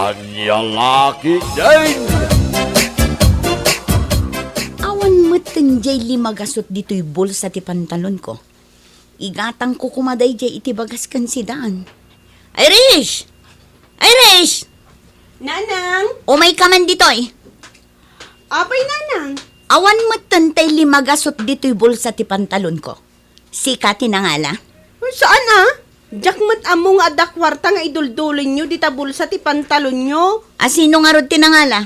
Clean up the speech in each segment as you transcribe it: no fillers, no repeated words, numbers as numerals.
Anyalaki din! Awan matan jay limagasot dito'y bulsa ti pantalon ko. Igatang ko kumaday jay iti bagas kan si Daan. Irish! Irish! Nanang! Umay ka man dito'y. Apay, Nanang! Awan matan tay limagasot dito'y bulsa ti pantalon ko. Sika tinangala. Saan Jakmat among adakwarta nga iduldulin nyo di tabulsa ti pantalon nyo. Asino nga rod tinangala?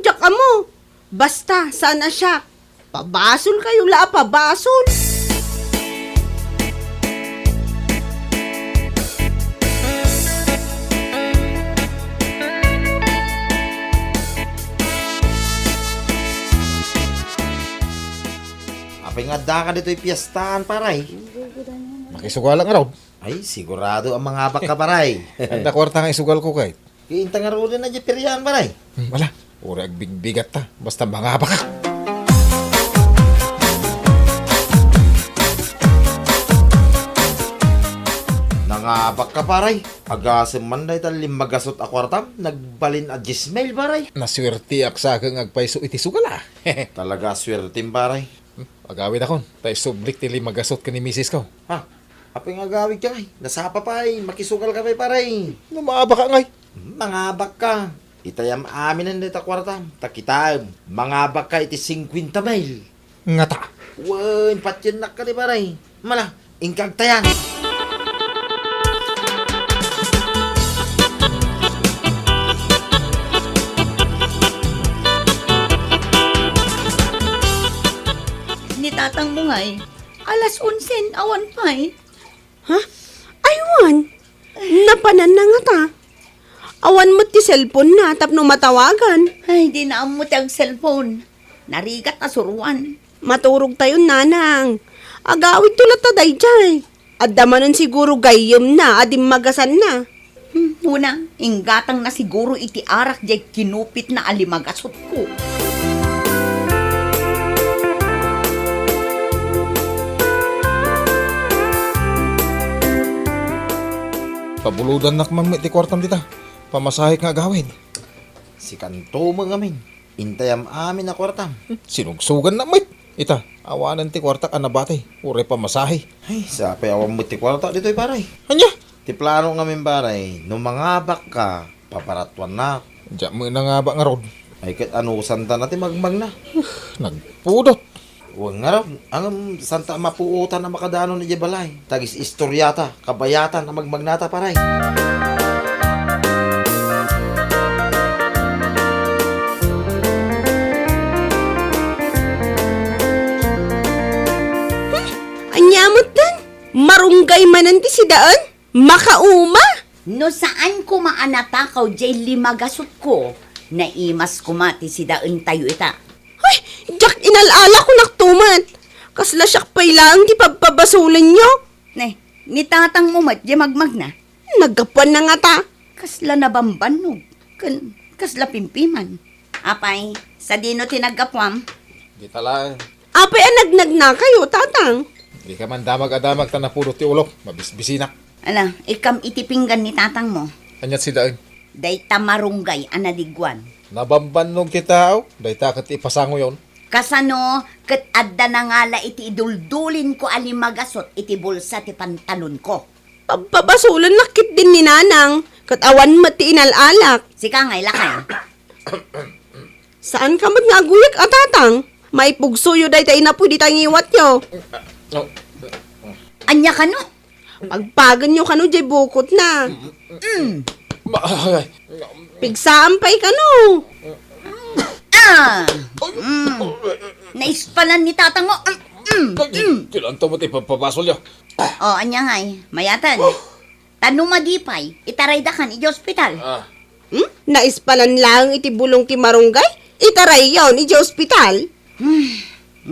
Jak amo. Basta, saan siya? Pabasol kayo la, pabasol. Apay nga da ka dito'y piyestahan, paray. Makisugal lang araw. Ay, sigurado ang mga baka, paray. Ang kwarta nga isugal ko kahit. Kiinta nga rin na dyan piryan, paray. Wala, ura agbigat ta. Basta mga ka. Nangabak ka, paray. Agasem man dahi talim magasot akwartam. Nagbalin a Gmail, paray. Naswerte ak sa kang agpaiso iti sugal Talaga swertim, paray. Agawid akon, tayo sublik tili magasot ka ni misis ko. Ha? Apay nga gawid ka, ay. Nasapa pa, ay. Makisugal ka, paray. Lumaba ka ngay. Mangabak ka. Itayam amin ang dita kwartam. Takitam. Mangabak ka iti 50 mail. Nga ta. Wen, patyan na ka di, paray. Mala, ingkag tayan. Nitatang mo nga'y. Alas 11, awan pa'y. Ha? Aywan. Napanan na nga ta. Awan mo ti cellphone na tapno matawagan. Ay, di na mo ang cellphone. Narigat na suruan. Maturog tayo, Nanang. Agawid tulat ta dayjay. Adamanan siguro gayem na, adim magasan na. Una, inggatang na siguro iti arak jay kinupit na alimagasot ko. Pabuludan nak mamit ti kwartam dita. Pamasahe nga agawid. Si kanto mo ngamin. Intayam amin na kwartam. Sinugsugan na mit. Ita, awanan ti kwarta ka nabatay. Ure pamasahe. Ay, sapay awam mo ti kwarta dito'y paray. Anya? Ti plano ngamin paray, nung mangabak ka, paparatuan na. Diyan mo na nga ba nga rod? Ay kat anusan ta natin magmag na. Nagpudot. Huwag nga raw, ang santa mapuutan na makadano ni Jebalay. Tagis istoryata, kabayatan na magmagnata paray. Anyamot tan? Marunggay mananti si Daan? Makauma? No saan ko maanatakaw jay limagasot ko, naimas kumati si Daan tayo ita. Ay, jak inalala ko naktumat. Kasla siyak pa'y lang di pagpabasulan nyo. Ne, nitatang mo mat jay magmag na. Nagapan na nga ta. Kasla na bambanog, kasla pimpiman. Apay, sa dino tinagapwam. Di tala. Apay anagnag na kayo, tatang. Di ka man damag-adamag ta napudot ti ulok. Mabisbisinak. Ala, ikam itipinggan ni tatang mo. Anyat si Dain. Day tamarunggay anadigwan. Nabambanong kita aw. Day takat ipasango yon. Kasano, kat adda na ngala iti iduldulin ko alimagasot iti bulsa ti pantalon ko. Pagpabasulan nakit din ni Nanang. Katawan mati inalalak. Sika ngay lakay. Saan ka mat nga guyak atatang? May pugsuyo day tayo na pwede tayong iwat nyo. No. Anya ka no? Pagpagan nyo kano jay bukot na. Pigsaampay ka no. Ah! Naispalan ni tatang mo. Kailan to mo ti papapasol yo? O, anya ngay, mayatan. Tano madipay, itaray da kan iti ospital. Naispalan lang iti bulong ti marunggay? Itaray yon iti ospital.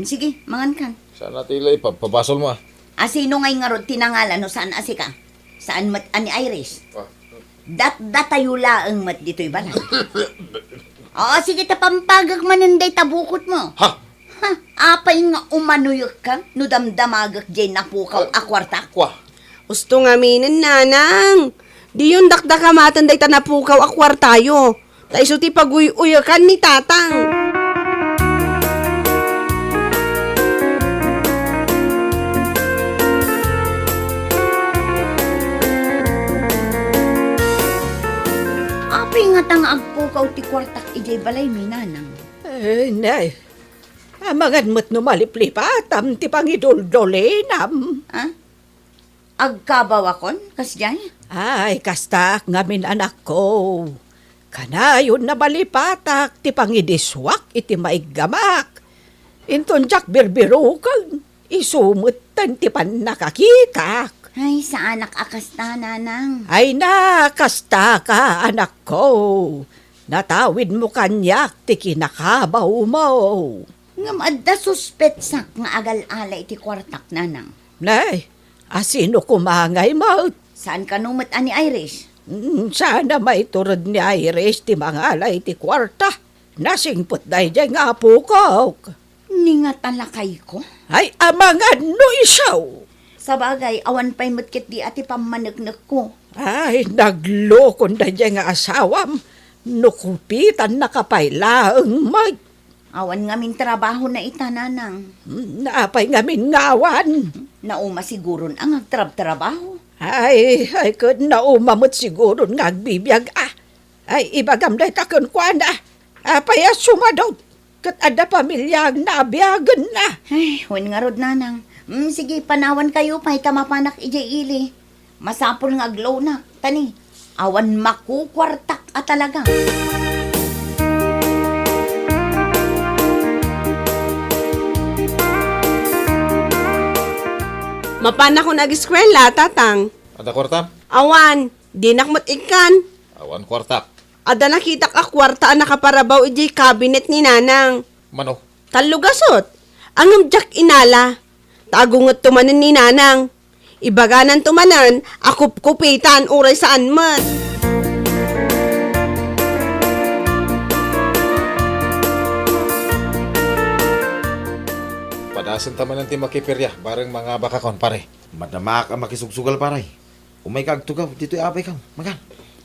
Sige, mangan kan. Sana tila ipapapasol mo ah. Asino ngay nga rod tinangalan no saan asika? Saan mat ani Iris? Datayo laang mat dito'y balay. Oo, sige tapampagag mananday tabukot mo. Ha? Ha, apay nga umanuyok ka, no damdamagak dyan napukaw akwarta. Kwa. Gusto nga minin, Nanang. Di yun dakdakamatan day tanapukaw akwar tayo. Ta iso ti pag-uyakan ni tatang. Apay nga tang agpukaw ti kwartak ijay balay minanang. Nay, amangan mo't numaliplipatam ti pangiduldolinam. Ha? Agkabawakon? Kasjay? Ay, kastak ngamin anak ko. Kanayon na malipatak ti pangidiswak iti maiggamak. Inton jak birbirukag, isumutan ti panakakikak. Ay, sa anak akas na, nanang. Ay na, kasta ka, anak ko. Natawid mo kanyak, ti kinakabaw mo. Nga maadda suspetsak nga agal-ala iti kwartak, nanang. Nay, asino kumangay mo? Saan ka numat ani Irish? Sana may turod ni Iris ti mga alay ti kwarta. Nasingpot dahi dyan nga po ko. Ni nga talakay ko. Ay, amangan no isaw. Sa bagay, awan pa'y matkit di ati pamanagnak ko. Ay, naglokon dahi dyan nga asawam. Nukupitan na kapaylaang mag. Awan ngamin trabaho na ita, nanang. Naapay ngamin ngawan. Nauma siguron ang agtrab-trabaho. Ay, kud naumamot siguro ngagbibiyag Ay, ibagam dahi takon kwa na. Apay sumadot. Kat ada pamilyang nabiyagan na. Ay, huwag nga rod, nanang. Sige, panawan kayo pa'y tamapanak ijay ili. Masapol nga aglaw na. Tani, awan makukwartak at talaga. Mapana ko nag-eskwela, tatang. Ada kwarta? Awan, di nakmat ikan. Awan kwarta. Ada nakita ka kwarta ang nakaparabaw ijay cabinet ni nanang. Mano? Talugasot. Ang jak inala. Tagungot tumanan ni nanang. Ibaganan tumanan, akup-kupitan uray saan mat. Padasan taman ng timakipirya, bareng mga bakakon, pare. Madamak ang makisugsugal paray. Umay kag tugaw, dito'y apay kang. Magan.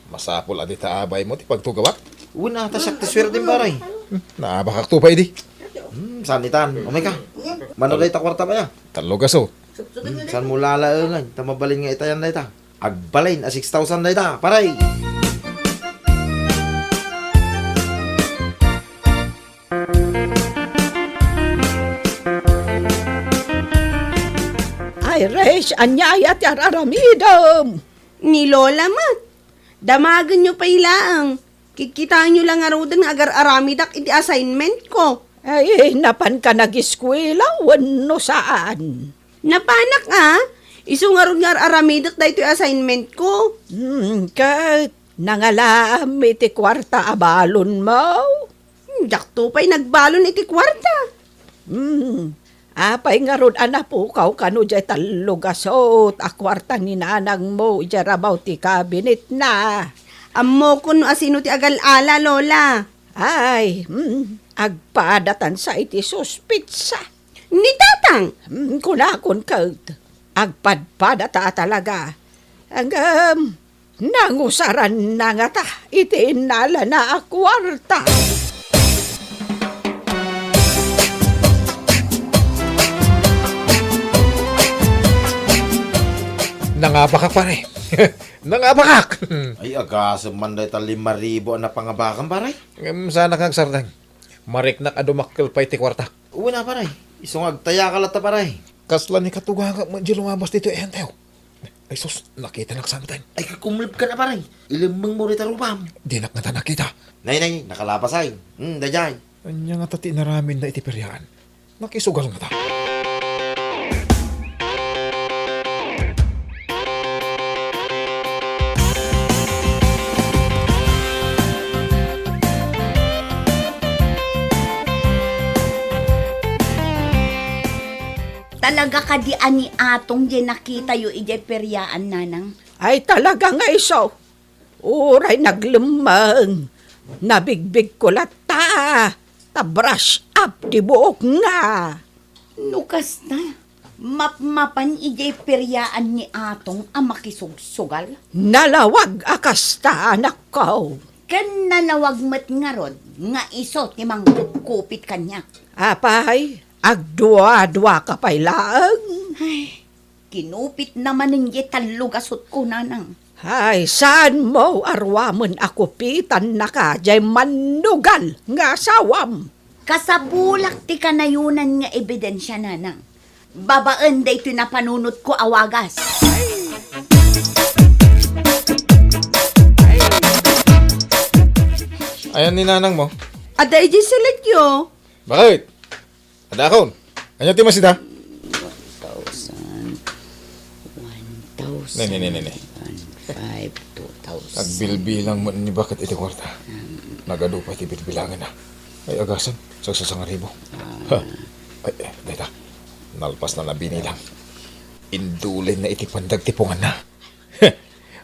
Masapol adita abay mo, ti pagtugawat. Una, tasak ti swerte paray. Naabakak tupay di. Sanitan, umay ka. Manoday ta kwarta ba ya? Talugaso. San mo lalaengan, tamabalin nga itayan na ita. Agbalain, 6,000 na ita, paray. Ay, Resh, anyaya ti araramidam. Ni Lola mat. Damagan nyo pa ilaang. Kikitaan nyo lang arudan nga agar-aramidak iti assignment ko. Ay, napan ka nag-eskwela, wano saan? Napanak iso nga ron nga aramidak da ito assignment ko. Kahit nangalam iti kwarta abalon mo. Jakto pa'y nagbalon iti kwarta. Apay nga ron anapukaw kano jay talugasot a kwarta ni nanang mo jarabaw ti cabinet na. Ammo ko no asino ti agal-ala, Lola. Ay, agpadatan sa iti suspitsa. Ni tatang. Kunakon kahit agpadpadata talaga. Hanggang nangusaran na nga ta iti inala na a kwarta. Nangabakak, pare. Nangabakak. Ay, agasam man day ta 5,000 ang napangabakan paray. Sana kang sardang. Mariknak adumakkel pa'y ti kwarta. Una paray. Isong agtaya ka lata paray. Kasla ni katugaga man di lumabas dito entew. Ay sus, nakita nak samtan. Ay, kakumlip ka na paray. Ilimang mo rita rupam. Di nak nga ta nakita. Nay, nakalapasay. Dajay. Anya nga ta tinaramin na iti peryaan. Nakisugal nga ta. Talaga ka di ani atong di nakita yu ijay peryaan, nanang. Ay talaga nga iso. Uray naglemang. Nabigbig ko lata. Ta brush up di buok na. Nukas na. Mapmapan ijay peryaan ni atong ang makisugsugal. Nalawag akasta anak ko. Kan nalawag mat nga rod, nga iso ti mang kupit kanya. Apay, agdua-dua ka pa'y laang. Ay, kinupit naman ninyo talugasot ko nanang. Ay, saan mo arwaman ako pitan na ka, jay manugal nga sawam. Kasabulak ti kanayunan nga ebidensya nanang. Babaan day ito na panunot ko awagas. Ayan ni nanang mo. Aday di selekyo. Bakit? Ada akon. Anyo ti masida? 1,000, Ne. 1,500, 2,000. Nagbilbilang mo ni bakit iti kwarta. Nagado pa iti bilbilangan na. Ay agasan, sagsasang ribo. Ha. Ay, data. Nalpas na nabinilang. Indulin na iti pandag tipungan na.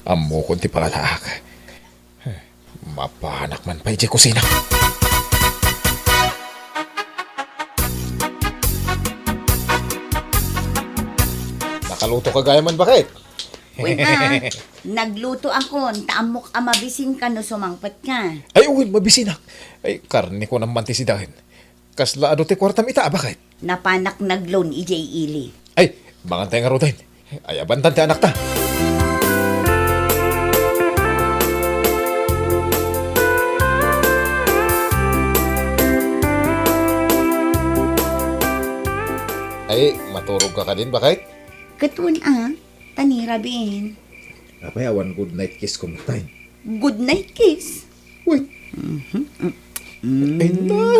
Amo kon ti pangalaak. Mapanak man pa iti kusina. Nakaluto ka gaya man bakit? Uy nagluto ako, taamok amabising ka no sumangpat ka. Ay, uwin, mabisinak. Ay, karne ko naman ti sidahin. Kasla ano ti kwartam ita, bakit? Napanak nagloan ijay ili. Ay, mangantay nga rodahin. Ay, abantan ti anak ta. Ay, maturog ka din, bakit? Katun tanirabin. Apay, awan good night kiss kumutay. Good night kiss. Uy. Ay,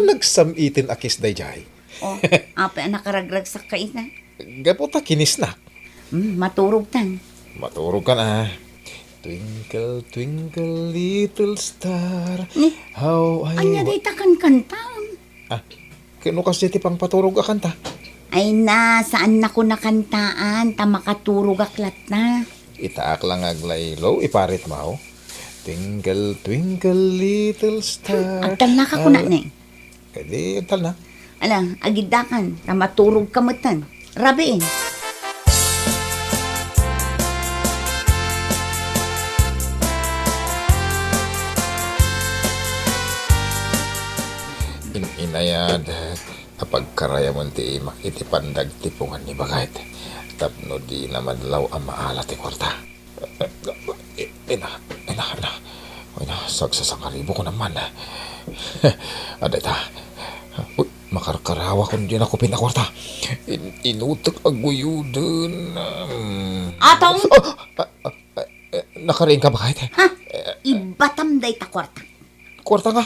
nagsamitin a kiss day jay. O, apa nakaragrag sa kaina. Gaputa kinis na. Maturog tan. Maturog ka na. Twinkle, twinkle, little star, Ni, how I... anya day takan kanta. Ah, kano kasi ti pang paturog ka kanta? Ay na, saan na ko nakantaan, ta makaturog aklat na. Itaak lang aglaylo, iparit mao. Twinkle, twinkle, little star. Agtal na ka ko na ni. Kadi, agtal na. Alang, agidakan, ta maturog kamutan. Rabiin. Inayad, apagkaraya mo ti imak, iti pandag tipungan ni bagayt. Tapno di na madlaw ang maala ti kwarta. Ina, sagsasangaribo ko naman. Aday ta, makarkarawa kung di na ko pinakwarta. Inutok aguyudun. Atong! Nakariin ka ba kahit? Ha? Ibatam day ta kwarta. Kwarta nga.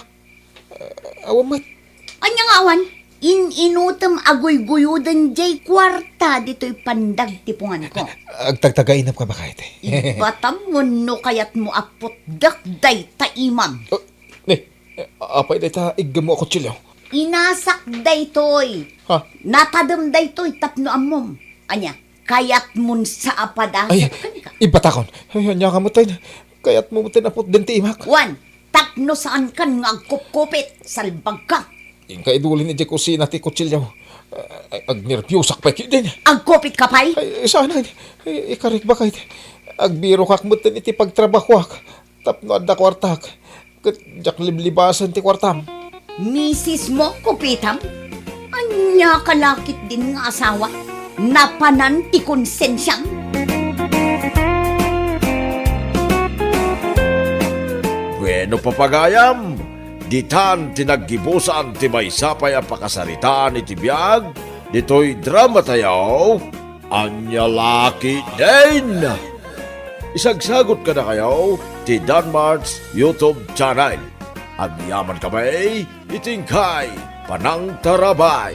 Awan mat. Anya nga awan? Inutam agoy-guyudan jay kwarta dito'y pandag tipungan ko. Agtagtagainap ka ba kahit? Ibatam mo no kayat mo apot dakday ta imam. Apay day ta igam mo ako chilyaw. Inasak daytoy. Ha? Natadam daytoy tapno amom. Anya, kayat mun sa apada. Ay, ibatakon. Ay, anya ka mo tayo. Kaya't mo tinapot din ti imak. Wan, tapno saan kan nga agkupkupit, salbag ka. Ingka idulin ni kusina ti kutsilyaw. Agnerpyusak pa ki din. Agkupit ka pa'y? Ay, sana. Ikarik ba kahit? Agbiro kak mo iti pagtrabaho ak. Tapno adda kwartak. Jak liblibasan ti kwartam. Misis mo, kupitam? Anya kalakit din nga asawa. Napanan ti konsensyang. Bueno papagayam, ditan tinaggibusan ti may sapay ang pakasaritaan iti biyag, dito'y drama tayaw, anya laki din. Isagsagot ka na kayo ti Danmar's YouTube channel. Ang yaman kamay, itingkay, panang tarabay.